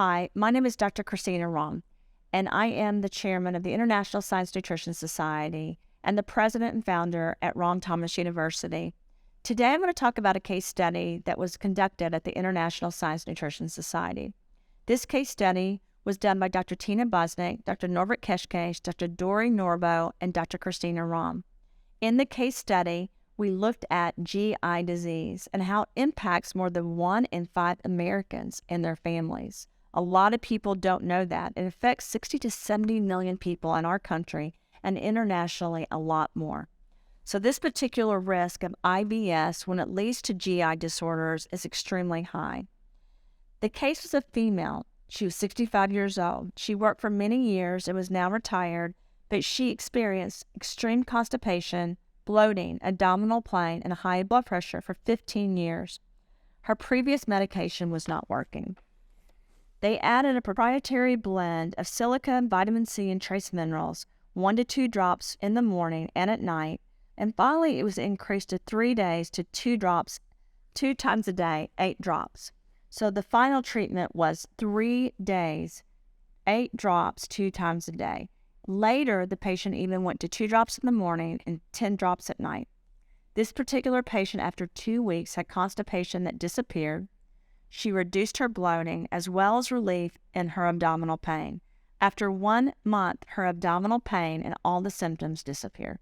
Hi, my name is Dr. Christina Rahm, and I am the chairman of the International Science Nutrition Society and the president and founder at Ron Thomas University. Today, I'm going to talk about a case study that was conducted at the International Science Nutrition Society. This case study was done by Dr. Tina Busnick, Dr. Norbert Keshkesh, Dr. Dori Norbo, and Dr. Christina Rahm. In the case study, we looked at GI disease and how it impacts more than 1 in 5 Americans and their families. A lot of people don't know that. It affects 60 to 70 million people in our country and internationally a lot more. So this particular risk of IBS when it leads to GI disorders is extremely high. The case was a female. She was 65 years old. She worked for many years and was now retired, but she experienced extreme constipation, bloating, abdominal pain, and high blood pressure for 15 years. Her previous medication was not working. They added a proprietary blend of silica, vitamin C, and trace minerals, 1 to 2 drops in the morning and at night, and finally it was increased to 3 days to 2 drops 2 times a day, 8 drops. So the final treatment was 3 days, 8 drops 2 times a day. Later, the patient even went to 2 drops in the morning and 10 drops at night. This particular patient, after 2 weeks, had constipation that disappeared. She reduced her bloating as well as relief in her abdominal pain. After 1 month, her abdominal pain and all the symptoms disappeared.